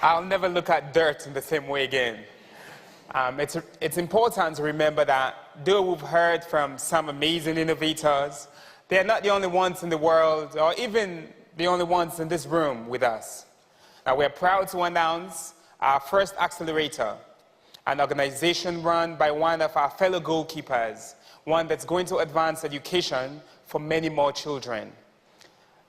I'll never look at dirt in the same way again. It's important to remember that though we've heard from some amazing innovators, they're not the only ones in the world, or even the only ones in this room with us. Now, we're proud to announce our first accelerator, an organization run by one of our fellow goalkeepers, one that's going to advance education for many more children.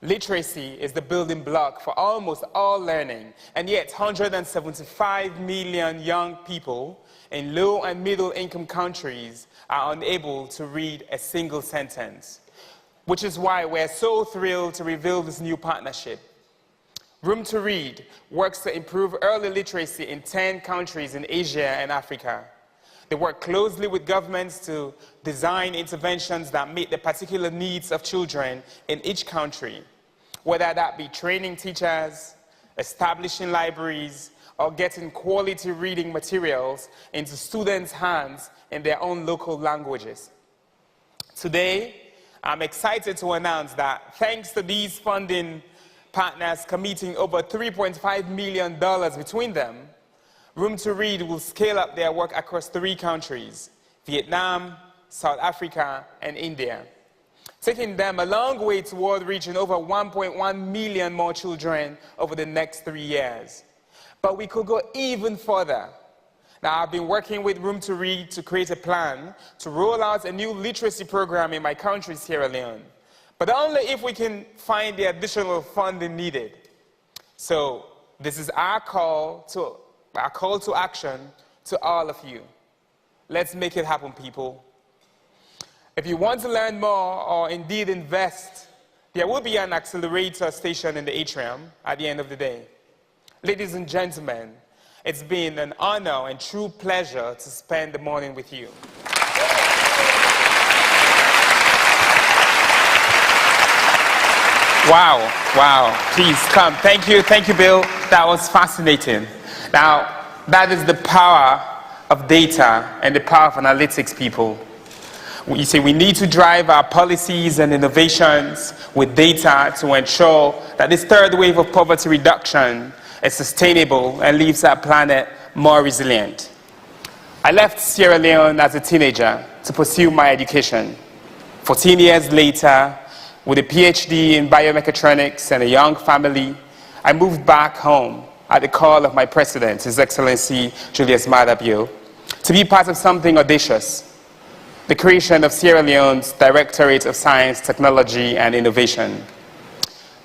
Literacy is the building block for almost all learning, and yet 175 million young people in low and middle income countries are unable to read a single sentence, which is why we're so thrilled to reveal this new partnership. Room to Read works to improve early literacy in 10 countries in Asia and Africa. They work closely with governments to design interventions that meet the particular needs of children in each country, whether that be training teachers, establishing libraries, or getting quality reading materials into students' hands in their own local languages. Today, I'm excited to announce that thanks to these funding partners committing over $3.5 million between them, Room to Read will scale up their work across 3 countries, Vietnam, South Africa, and India, taking them a long way toward reaching over 1.1 million more children over the next 3 years. But we could go even further. Now, I've been working with Room to Read to create a plan to roll out a new literacy program in my country, Sierra Leone, but only if we can find the additional funding needed. So this is our call to action to all of you. Let's make it happen, people. If you want to learn more or indeed invest, there will be an accelerator station in the atrium at the end of the day. Ladies and gentlemen, it's been an honor and true pleasure to spend the morning with you. Wow, please come. Thank you, Bill. That was fascinating. Now, that is the power of data and the power of analytics, people. You see, we need to drive our policies and innovations with data to ensure that this third wave of poverty reduction is sustainable and leaves our planet more resilient. I left Sierra Leone as a teenager to pursue my education. 14 years later, with a PhD in biomechatronics and a young family, I moved back home at the call of my president, His Excellency Julius Maada Bio, to be part of something audacious, the creation of Sierra Leone's Directorate of Science, Technology, and Innovation.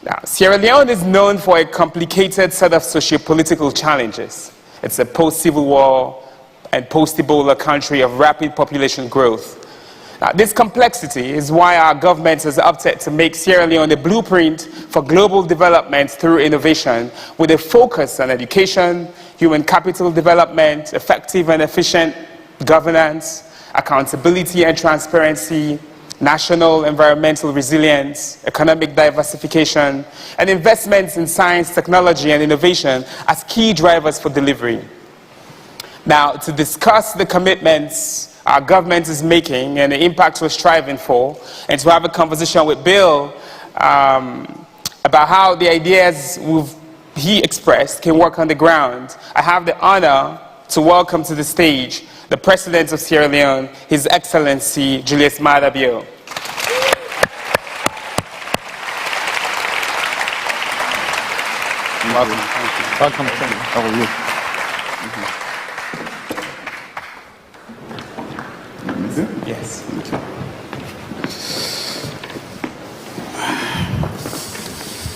Now, Sierra Leone is known for a complicated set of socio-political challenges. It's a post-Civil War and post-Ebola country of rapid population growth. Now, this complexity is why our government has opted to make Sierra Leone a blueprint for global development through innovation, with a focus on education, human capital development, effective and efficient governance, accountability and transparency, national environmental resilience, economic diversification, and investments in science, technology, and innovation as key drivers for delivery. Now, to discuss the commitments our government is making and the impacts we're striving for, and to have a conversation with Bill about how the ideas he expressed can work on the ground, I have the honor to welcome to the stage the President of Sierra Leone, His Excellency Julius Maada Bio. Welcome. Welcome. How are you? Yes.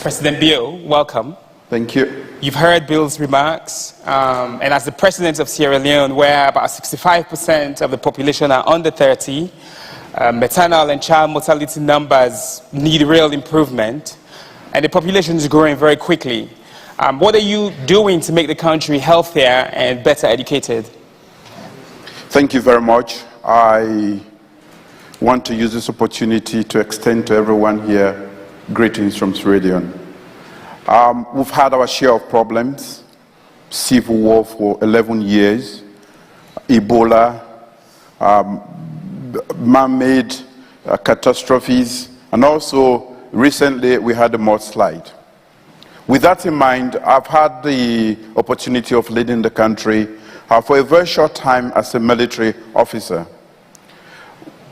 President Bio, welcome. Thank you. You've heard Bill's remarks, and as the president of Sierra Leone, where about 65% of the population are under 30, maternal and child mortality numbers need real improvement, and the population is growing very quickly. What are you doing to make the country healthier and better educated? Thank you very much. I want to use this opportunity to extend to everyone here greetings from Sierra Leone. We've had our share of problems: civil war for 11 years, Ebola, man-made catastrophes, and also recently we had a mudslide. With that in mind, I've had the opportunity of leading the country for a very short time as a military officer.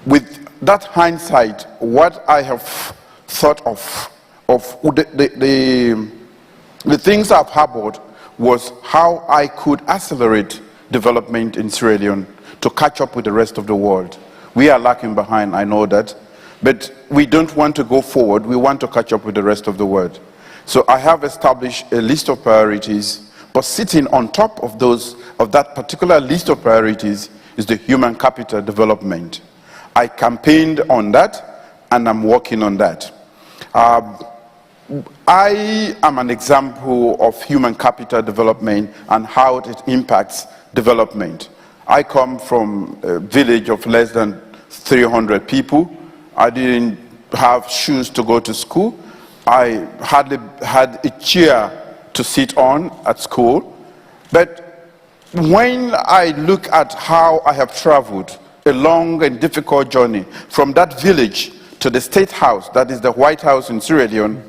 With that hindsight, what I have thought of the things I've harbored was how I could accelerate development in Sierra Leone to catch up with the rest of the world. We are lacking behind, I know that, but we don't want to go forward, we want to catch up with the rest of the world. So I have established a list of priorities, but sitting on top of that particular list of priorities is the human capital development. I campaigned on that, and I'm working on that. I am an example of human capital development and how it impacts development. I come from a village of less than 300 people. I didn't have shoes to go to school. I hardly had a chair to sit on at school. But when I look at how I have traveled a long and difficult journey from that village to the State House, that is the White House in Sierra Leone,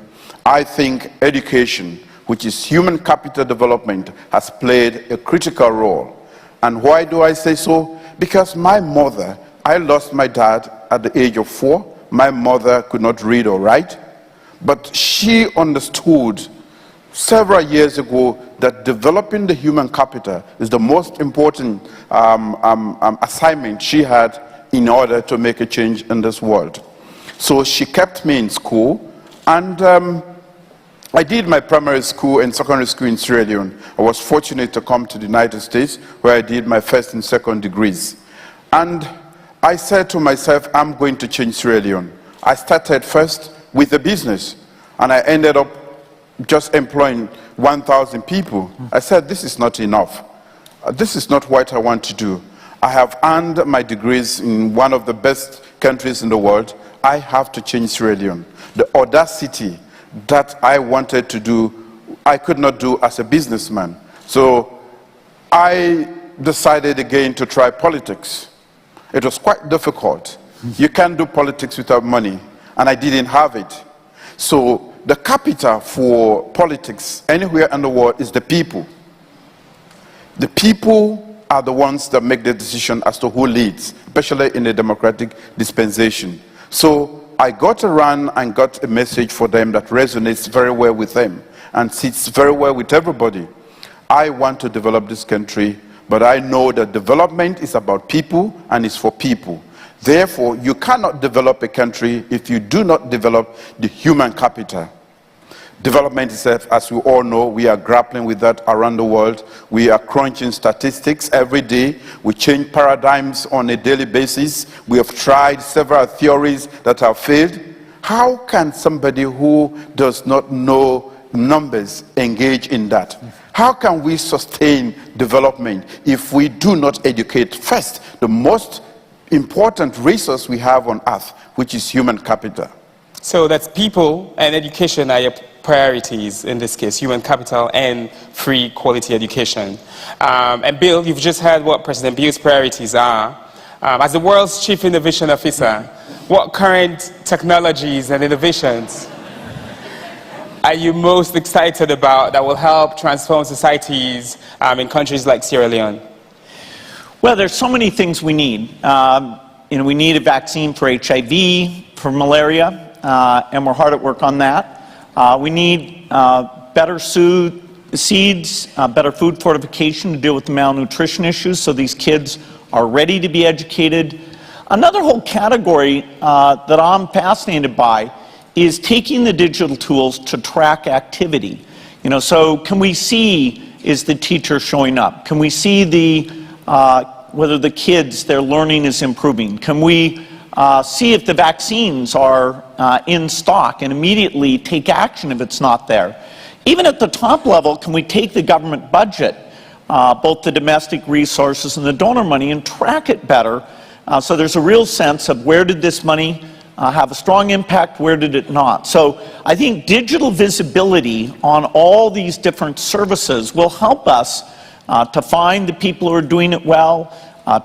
I think education, which is human capital development, has played a critical role. And why do I say so? Because my mother, I lost my dad at the age of 4. My mother could not read or write, but she understood several years ago that developing the human capital is the most important assignment she had in order to make a change in this world. So she kept me in school, and I did my primary school and secondary school in Sierra Leone. I was fortunate to come to the United States, where I did my first and second degrees. And I said to myself, I'm going to change Sierra Leone. I started first with a business, and I ended up just employing 1,000 people. I said, this is not enough. This is not what I want to do. I have earned my degrees in one of the best countries in the world. I have to change Sierra Leone. The audacity that I wanted to do, I could not do as a businessman. So I decided again to try politics. It was quite difficult. You can't do politics without money, and I didn't have it. So the capital for politics anywhere in the world is the people. The people are the ones that make the decision as to who leads, especially in a democratic dispensation. So I got around and got a message for them that resonates very well with them and sits very well with everybody. I want to develop this country, but I know that development is about people and it's for people. Therefore, you cannot develop a country if you do not develop the human capital. Development itself, as we all know, we are grappling with that around the world. We are crunching statistics every day. We change paradigms on a daily basis. We have tried several theories that have failed. How can somebody who does not know numbers engage in that? How can we sustain development if we do not educate first the most important resource we have on earth, which is human capital? So that's people and education are your priorities in this case, human capital and free quality education. And Bill, you've just heard what President Bill's priorities are. As the world's Chief Innovation Officer, what current technologies and innovations are you most excited about that will help transform societies in countries like Sierra Leone? Well, there's so many things we need. We need a vaccine for HIV, for malaria, and we're hard at work on that. We need better seeds, better food fortification to deal with the malnutrition issues so these kids are ready to be educated. Another whole category that I'm fascinated by is taking the digital tools to track activity. So can we see, is the teacher showing up? Can we see whether the kids, their learning is improving? Can we see if the vaccines are in stock and immediately take action if it's not there? Even at the top level, can we take the government budget, both the domestic resources and the donor money, and track it better so there's a real sense of where did this money have a strong impact, where did it not? So I think digital visibility on all these different services will help us to find the people who are doing it well,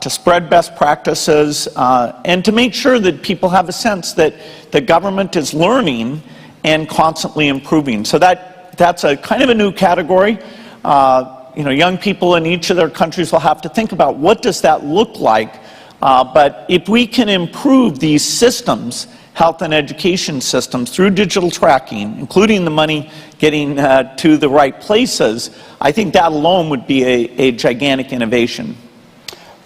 to spread best practices, and to make sure that people have a sense that the government is learning and constantly improving. So that that's a kind of a new category. You know, young people in each of their countries will have to think about what does that look like. But if we can improve these systems, health and education systems, through digital tracking, including the money getting to the right places, I think that alone would be a gigantic innovation.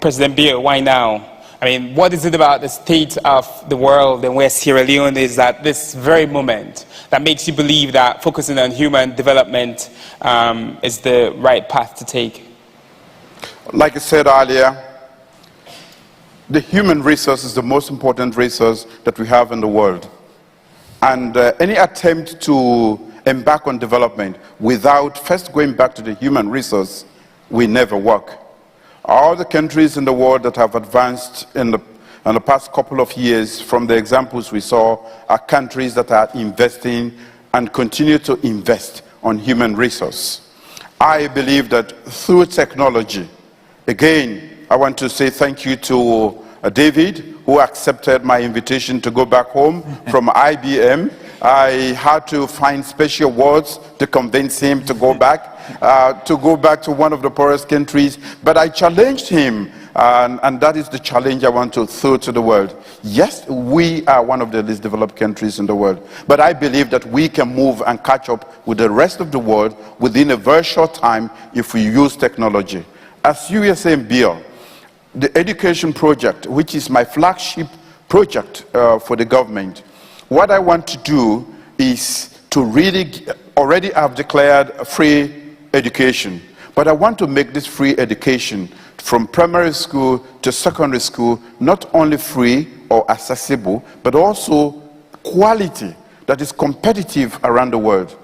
President Bill, why now? I mean, what is it about the state of the world and where Sierra Leone is at this very moment that makes you believe that focusing on human development is the right path to take? Like I said earlier, the human resource is the most important resource that we have in the world. And any attempt to embark on development without first going back to the human resource will never work. All the countries in the world that have advanced in the past couple of years, from the examples we saw, are countries that are investing and continue to invest on human resource. I believe that through technology, again, I want to say thank you to David, who accepted my invitation to go back home from IBM. I had to find special words to convince him to go back to one of the poorest countries. But I challenged him, and that is the challenge I want to throw to the world. Yes, we are one of the least developed countries in the world, but I believe that we can move and catch up with the rest of the world within a very short time if we use technology. As you were saying, Bill, the education project, which is my flagship project for the government, what I want to do is to really, already I've declared free education, but I want to make this free education from primary school to secondary school not only free or accessible, but also quality that is competitive around the world.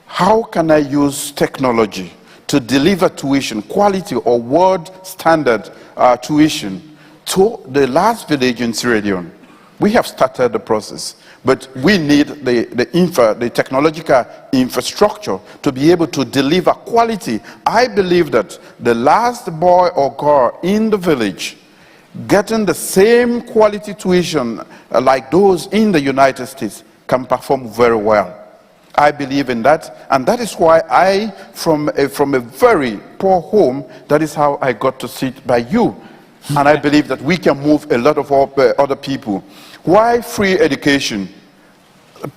How can I use technology to deliver tuition, quality or world standard tuition to the last village in Sierra Leone? We have started the process, but we need the technological infrastructure to be able to deliver quality. I believe that the last boy or girl in the village getting the same quality tuition like those in the United States can perform very well. I believe in that, and that is why I, from a very poor home, that is how I got to sit by you. And I believe that we can move a lot of other people. Why free education?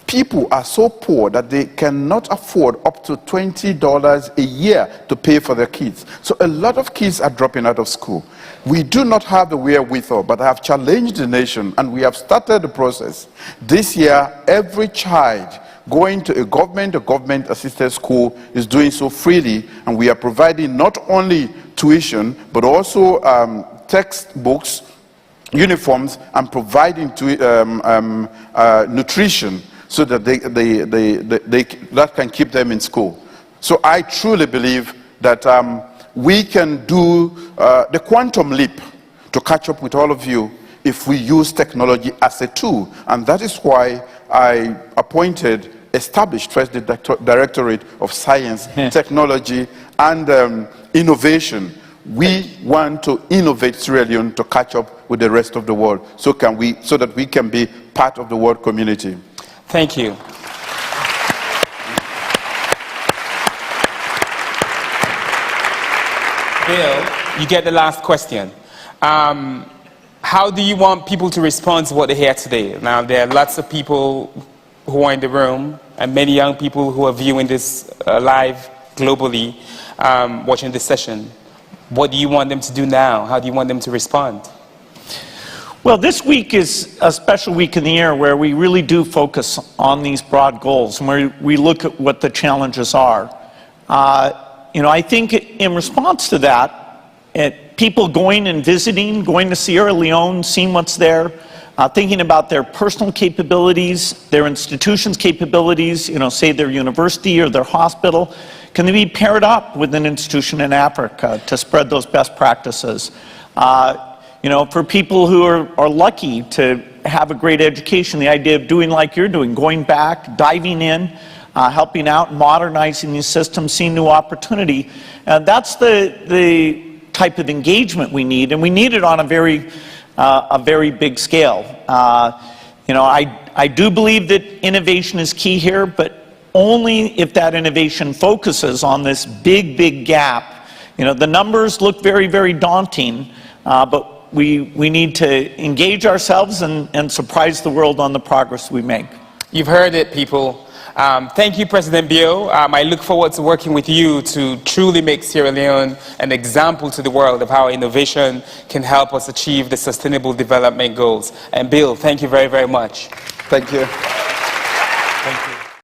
People are so poor that they cannot afford up to $20 a year to pay for their kids. So a lot of kids are dropping out of school. We do not have the wherewithal, but I have challenged the nation, and we have started the process. This year, every child going to a government-assisted school is doing so freely, and we are providing not only tuition, but also textbooks, uniforms, and providing nutrition so that that can keep them in school. So I truly believe that we can do the quantum leap to catch up with all of you if we use technology as a tool. And that is why I established first the Directorate of Science, Technology, and Innovation. We want to innovate Sierra Leone to catch up with the rest of the world, so that we can be part of the world community. Thank you. Bill, you get the last question. How do you want people to respond to what they hear today? Now, there are lots of people who are in the room, and many young people who are viewing this live globally, watching this session. What do you want them to do now? How do you want them to respond? Well, this week is a special week in the year where we really do focus on these broad goals and where we look at what the challenges are. I think in response to that, people going and visiting, going to Sierra Leone, seeing what's there, thinking about their personal capabilities, their institution's capabilities, say their university or their hospital, can they be paired up with an institution in Africa to spread those best practices? For people who are lucky to have a great education, the idea of doing like you're doing, going back, diving in, helping out, modernizing these systems, seeing new opportunity, that's the type of engagement we need, and we need it on a very big scale. I do believe that innovation is key here, but only if that innovation focuses on this big, big gap. You know, the numbers look very, very daunting, but we need to engage ourselves and surprise the world on the progress we make. You've heard it, people. Thank you, President Bio. I look forward to working with you to truly make Sierra Leone an example to the world of how innovation can help us achieve the Sustainable Development Goals. And Bill, thank you very, very much. Thank you.